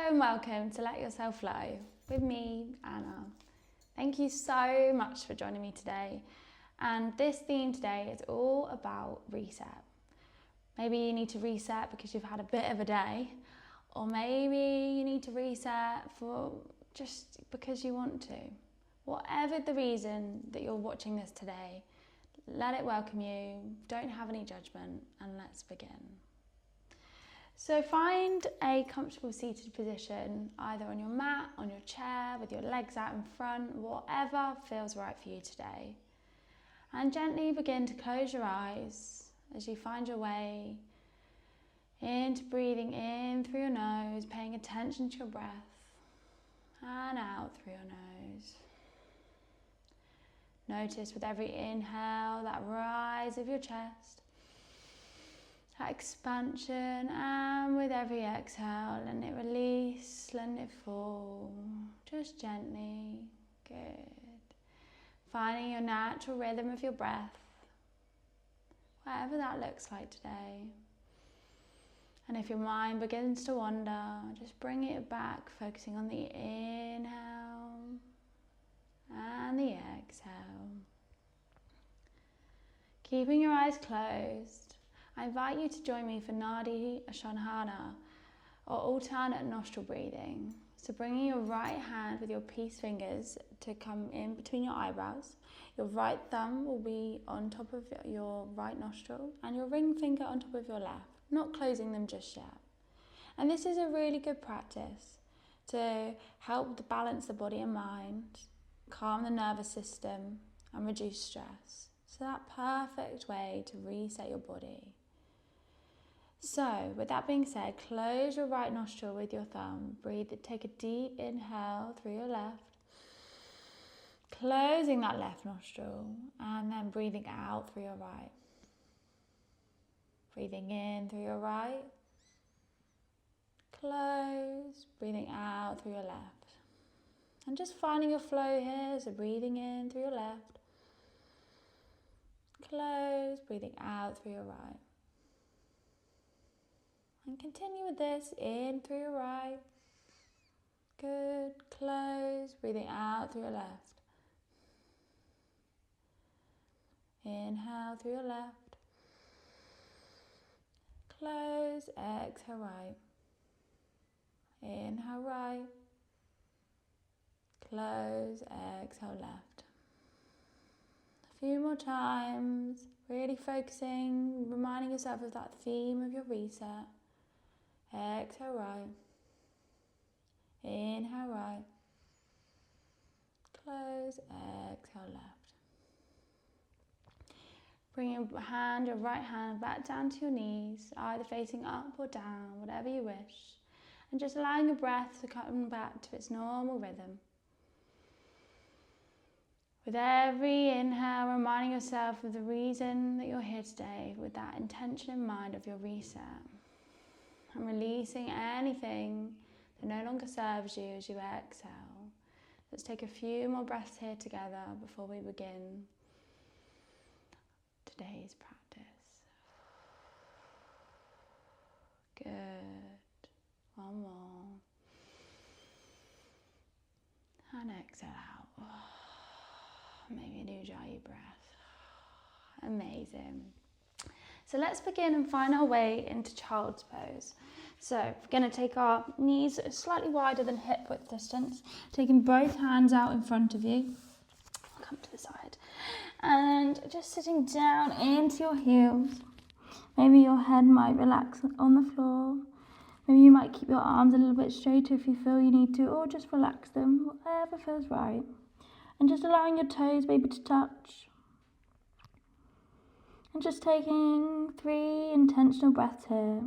and welcome to Let Yourself Flow with me, Anna. Thank you so much for joining me today. And this theme today is all about reset. Maybe you need to reset because you've had a bit of a day, or maybe you need to reset for just because you want to. Whatever the reason that you're watching this today, let it welcome you, don't have any judgment, and let's begin. So find a comfortable seated position, either on your mat, on your chair, with your legs out in front, whatever feels right for you today. And gently begin to close your eyes as you find your way into breathing in through your nose, paying attention to your breath, and out through your nose. Notice with every inhale that rise of your chest, that expansion, and with every exhale, let it release, let it fall, just gently. Good. Finding your natural rhythm of your breath, whatever that looks like today. And if your mind begins to wander, just bring it back, focusing on the inhale and the exhale. Keeping your eyes closed, I invite you to join me for Nadi Ashanhana, or alternate nostril breathing. So bringing your right hand with your peace fingers to come in between your eyebrows. Your right thumb will be on top of your right nostril and your ring finger on top of your left, not closing them just yet. And this is a really good practice to help balance the body and mind, calm the nervous system, and reduce stress. So that perfect way to reset your body. So, with that being said, close your right nostril with your thumb. Breathe, take a deep inhale through your left. Closing that left nostril and then breathing out through your right. Breathing in through your right. Close, breathing out through your left. And just finding your flow here, so breathing in through your left. Close, breathing out through your right. And continue with this, in through your right. Good, close, breathing out through your left. Inhale through your left. Close, exhale right. Inhale right. Close, exhale left. A few more times, really focusing, reminding yourself of that theme of your reset. Exhale right. Inhale right. Close, exhale left. Bring your right hand back down to your knees, either facing up or down, whatever you wish. And just allowing your breath to come back to its normal rhythm. With every inhale, reminding yourself of the reason that you're here today, with that intention in mind of your reset. And releasing anything that no longer serves you as you exhale. Let's take a few more breaths here together before we begin today's practice. Good. One more. And exhale out. Maybe a new dry breath. Amazing. So let's begin and find our way into child's pose. So we're going to take our knees slightly wider than hip width distance, taking both hands out in front of you. Come to the side. And just sitting down into your heels. Maybe your head might relax on the floor. Maybe you might keep your arms a little bit straighter if you feel you need to, or just relax them, whatever feels right. And just allowing your toes maybe to touch. And just taking 3 intentional breaths here.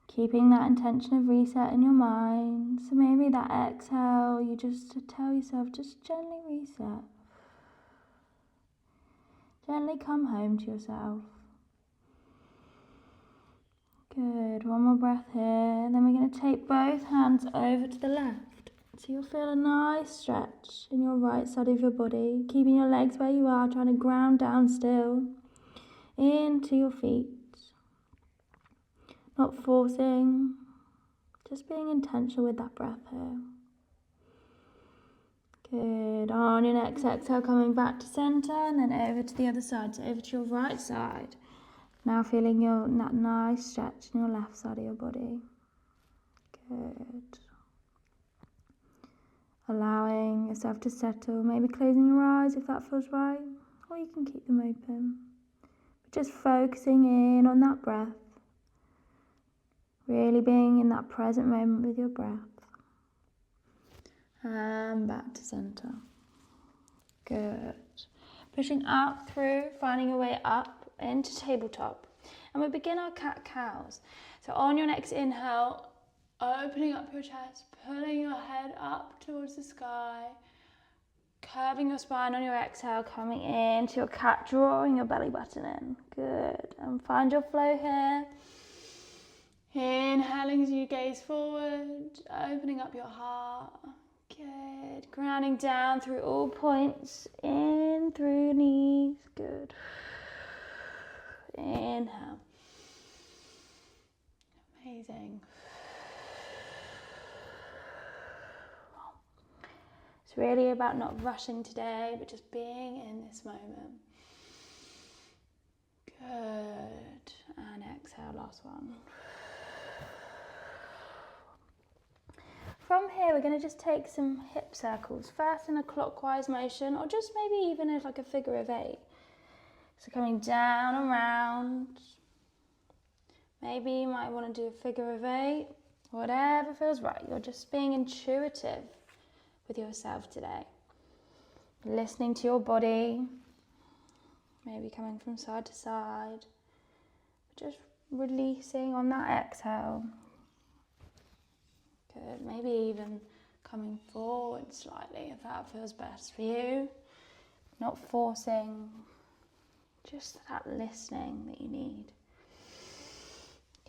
Keeping that intention of reset in your mind. So maybe that exhale, you just tell yourself, just gently reset. Gently come home to yourself. Good, one more breath here. Then we're going to take both hands over to the left. So you'll feel a nice stretch in your right side of your body, keeping your legs where you are, trying to ground down still into your feet. Not forcing, Just being intentional with that breath here. Good. On your next exhale, coming back to center and then over to the other side, so over to your right side. Now feeling that nice stretch in your left side of your body. Good. Allowing yourself to settle, maybe closing your eyes if that feels right, or you can keep them open. But just focusing in on that breath, really being in that present moment with your breath. And back to center. Good. Pushing up through, finding your way up into tabletop. And we begin our cat-cows. So on your next inhale, opening up your chest, pulling your head up towards the sky, curving your spine on your exhale, coming into your cat, drawing your belly button in. Good. And find your flow here. Inhaling as you gaze forward, opening up your heart. Good. Grounding down through all points, in through your knees. Good. Inhale. Amazing. It's really about not rushing today, but just being in this moment. Good. And exhale, last one. From here, we're going to just take some hip circles, first in a clockwise motion, or just maybe even as like a figure of 8. So coming down and round. Maybe you might want to do a figure of 8, whatever feels right. You're just being intuitive with yourself today. Listening to your body, maybe coming from side to side, just releasing on that exhale. Good, maybe even coming forward slightly if that feels best for you. Not forcing, just that listening that you need.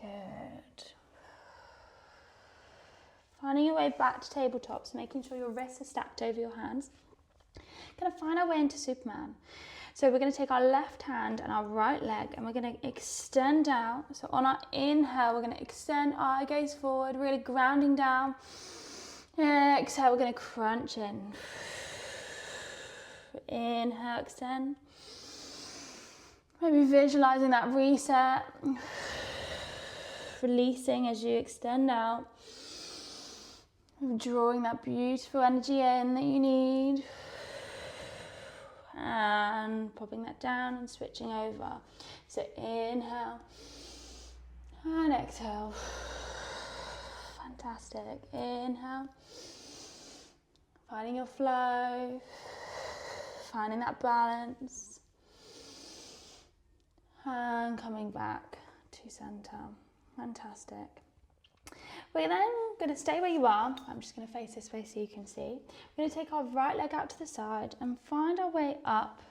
Good. Finding your way back to tabletops, making sure your wrists are stacked over your hands. Going to find our way into Superman. So we're going to take our left hand and our right leg and we're going to extend out. So on our inhale, we're going to extend, eye gaze forward, really grounding down. Exhale, we're going to crunch in. Inhale, extend. Maybe visualizing that reset. Releasing as you extend out. Drawing that beautiful energy in that you need. And popping that down and switching over. So inhale and exhale. Fantastic. Inhale. Finding your flow. Finding that balance. And coming back to center. Fantastic. We're then going to stay where you are. I'm just going to face this way so you can see. We're going to take our right leg out to the side and find our way up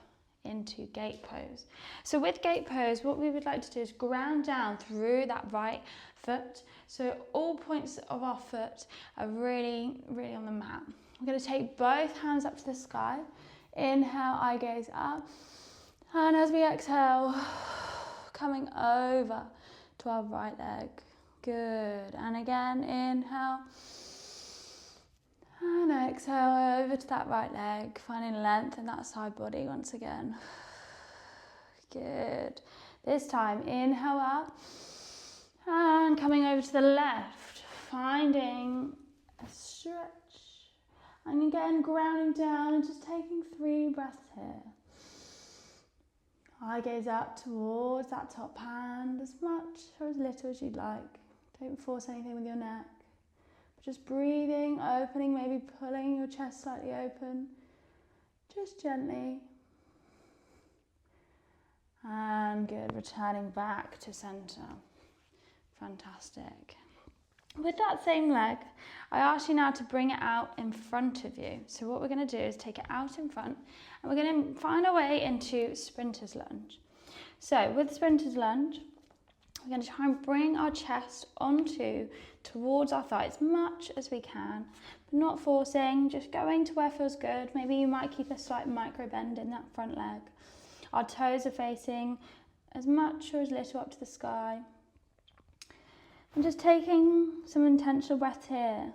into gate pose. So with gate pose, what we would like to do is ground down through that right foot. So all points of our foot are really, really on the mat. We're going to take both hands up to the sky. Inhale, eye gaze up. And as we exhale, coming over to our right leg. Good. And again, inhale. And exhale over to that right leg, finding length in that side body once again. Good. This time, inhale up. And coming over to the left, finding a stretch. And again, grounding down and just taking 3 breaths here. Eye gaze up towards that top hand, as much or as little as you'd like. Don't force anything with your neck. Just breathing, opening, maybe pulling your chest slightly open. Just gently. And good, returning back to center. Fantastic. With that same leg, I ask you now to bring it out in front of you. So what we're going to do is take it out in front and we're going to find our way into sprinter's lunge. So with sprinter's lunge, we're going to try and bring our chest towards our thigh as much as we can, but not forcing, just going to where feels good. Maybe you might keep a slight micro bend in that front leg. Our toes are facing as much or as little up to the sky. And just taking some intentional breaths here.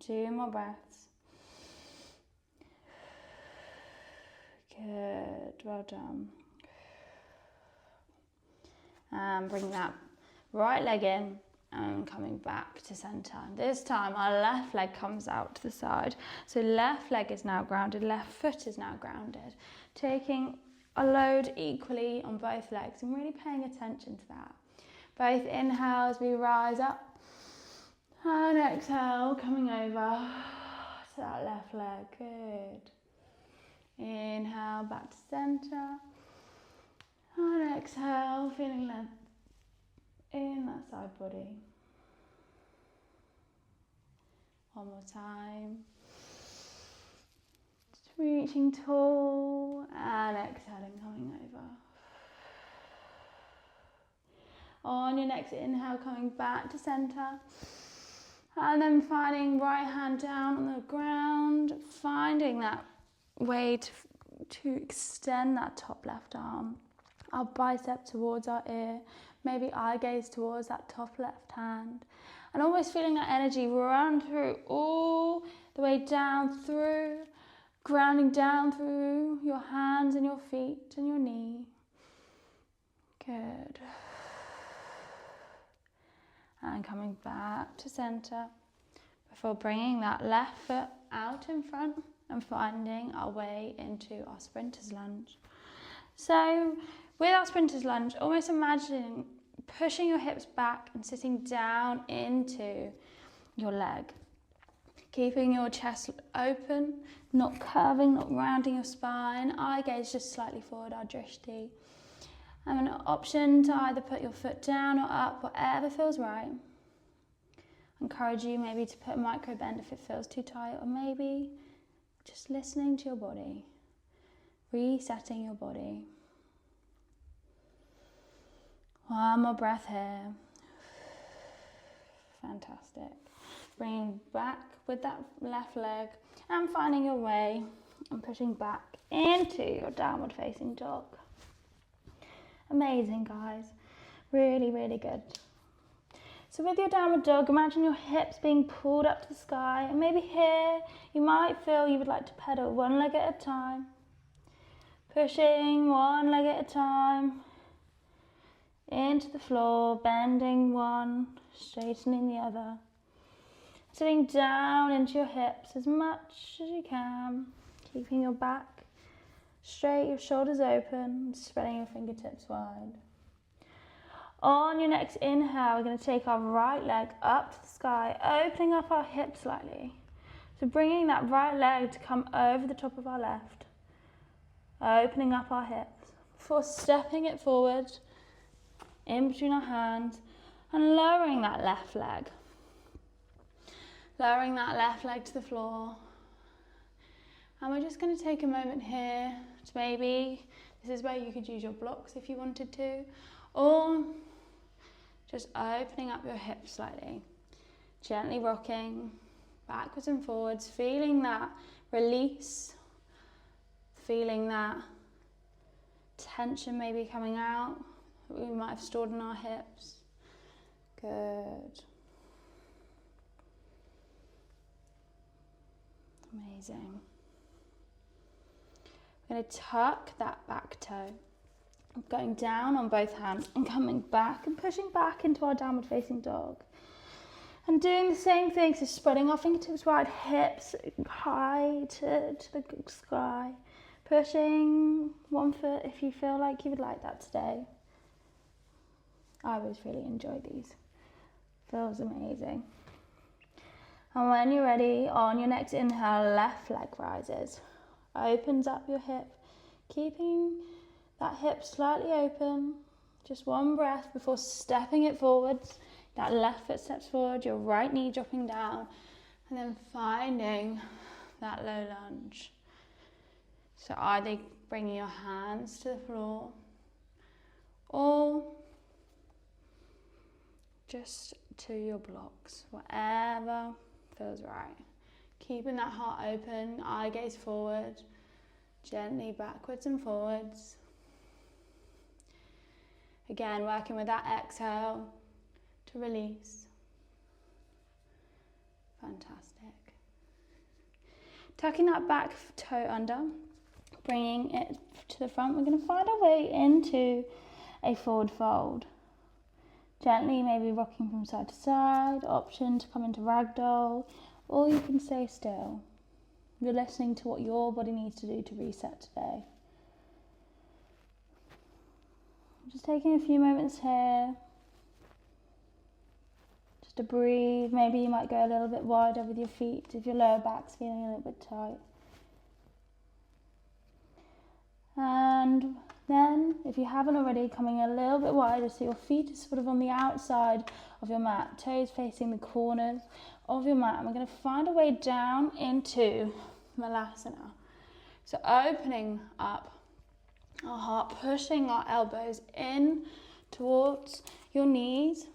2 more breaths. Good, well done. And bring that right leg in and coming back to centre. This time our left leg comes out to the side. So left leg is now grounded, left foot is now grounded. Taking a load equally on both legs and really paying attention to that. Both inhale as we rise up and exhale, coming over to that left leg. Good. Inhale back to centre and exhale, feeling length in that side body. One more time. Just reaching tall and exhaling, coming over. On your next inhale, coming back to centre. And then finding right hand down on the ground, finding that way to extend that top left arm. Our bicep towards our ear, maybe eye gaze towards that top left hand. And almost feeling that energy run through all the way down through, grounding down through your hands and your feet and your knee. Good. And coming back to centre before bringing that left foot out in front and finding our way into our sprinter's lunge. So with our sprinter's lunge, almost imagining pushing your hips back and sitting down into your leg. Keeping your chest open, not curving, not rounding your spine. Eye gaze just slightly forward, our drishti. And an option to either put your foot down or up, whatever feels right. Encourage you maybe to put a micro bend if it feels too tight, or maybe just listening to your body, resetting your body. One more breath here. Fantastic. Bringing back with that left leg and finding your way and pushing back into your downward facing dog. Amazing, guys. Really, really good. So with your downward dog, imagine your hips being pulled up to the sky, and maybe here you might feel you would like to pedal one leg at a time. Pushing one leg at a time into the floor, bending one, straightening the other. Sitting down into your hips as much as you can, keeping your back straight, your shoulders open, spreading your fingertips wide. On your next inhale, we're going to take our right leg up to the sky, opening up our hips slightly. So bringing that right leg to come over the top of our left, opening up our hips, before stepping it forward, in between our hands, and lowering that left leg. Lowering that left leg to the floor. And we're just going to take a moment here to maybe, this is where you could use your blocks if you wanted to, or just opening up your hips slightly. Gently rocking backwards and forwards, feeling that release, feeling that tension maybe coming out that we might have stored in our hips. Good. Amazing. We're going to tuck that back toe, going down on both hands and coming back and pushing back into our downward facing dog. And doing the same thing, so spreading our fingertips wide, hips high to the sky. Pushing one foot if you feel like you would like that today. I always really enjoy these. Feels amazing. And when you're ready, on your next inhale, left leg rises. Opens up your hip, keeping that hip slightly open. Just one breath before stepping it forwards. That left foot steps forward, your right knee dropping down, and then finding that low lunge. So either bringing your hands to the floor, or just to your blocks, whatever feels right. Keeping that heart open, eye gaze forward, gently backwards and forwards. Again, working with that exhale to release. Fantastic. Tucking that back toe under, bringing it to the front. We're going to find our way into a forward fold. Gently, maybe rocking from side to side, option to come into ragdoll, or you can stay still. You're listening to what your body needs to do to reset today. Just taking a few moments here, just to breathe. Maybe you might go a little bit wider with your feet if your lower back's feeling a little bit tight. And then, if you haven't already, coming a little bit wider so your feet are sort of on the outside of your mat, toes facing the corners of your mat. And we're going to find a way down into Malasana. So opening up our heart, pushing our elbows in towards your knees.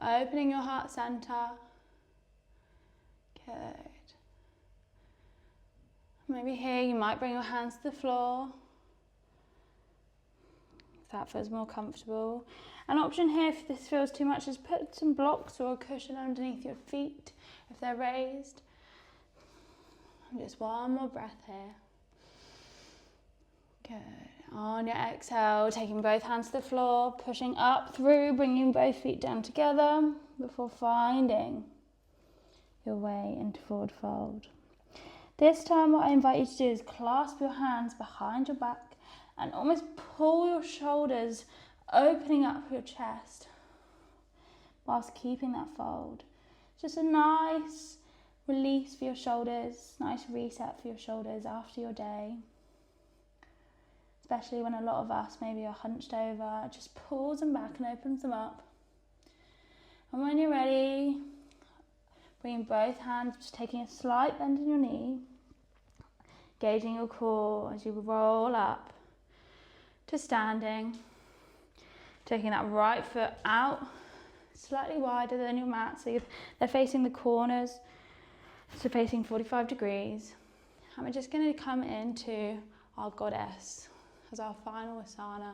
Opening your heart center. Good. Maybe here you might bring your hands to the floor, if that feels more comfortable. An option here, if this feels too much, is put some blocks or a cushion underneath your feet if they're raised. And just one more breath here. Good. On your exhale, taking both hands to the floor, pushing up through, bringing both feet down together before finding your way into forward fold. This time what I invite you to do is clasp your hands behind your back and almost pull your shoulders, opening up your chest whilst keeping that fold. Just a nice release for your shoulders, nice reset for your shoulders after your day. Especially when a lot of us maybe are hunched over, it just pulls them back and opens them up. And when you're ready, bringing both hands, just taking a slight bend in your knee, gauging your core as you roll up to standing, taking that right foot out, slightly wider than your mat, so they're facing the corners, so facing 45 degrees. And we're just going to come into our goddess as our final asana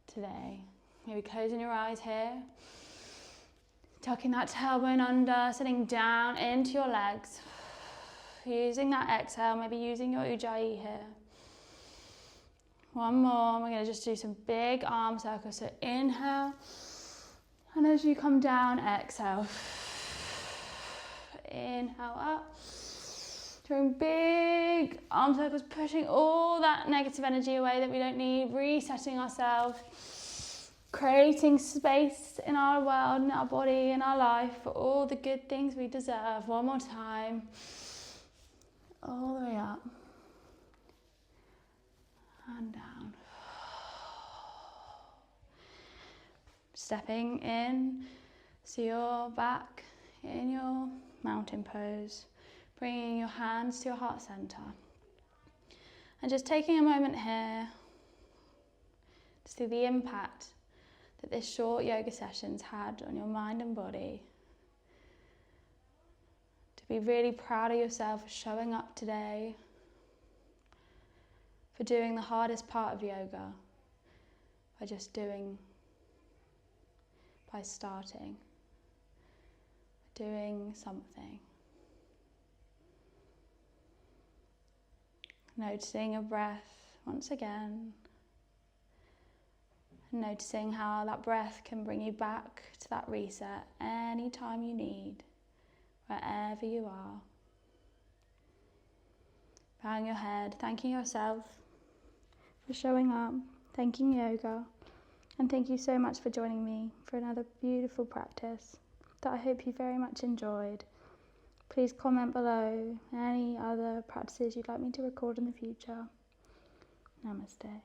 today. Maybe closing your eyes here. Tucking that tailbone under, sitting down into your legs. Using that exhale, maybe using your ujjayi here. One more, we're going to just do some big arm circles. So inhale, and as you come down, exhale. Inhale up. Doing big arm circles, pushing all that negative energy away that we don't need, resetting ourselves. Creating space in our world, in our body, in our life for all the good things we deserve. One more time. All the way up. And down. Stepping in, so you're back in your mountain pose. Bringing your hands to your heart center. And just taking a moment here to see the impact that this short yoga session's had on your mind and body. To be really proud of yourself for showing up today, for doing the hardest part of yoga, by just doing, by starting, doing something. Noticing your breath once again. Noticing how that breath can bring you back to that reset anytime you need, wherever you are. Bowing your head, thanking yourself for showing up, thanking yoga, and thank you so much for joining me for another beautiful practice that I hope you very much enjoyed. Please comment below any other practices you'd like me to record in the future. Namaste.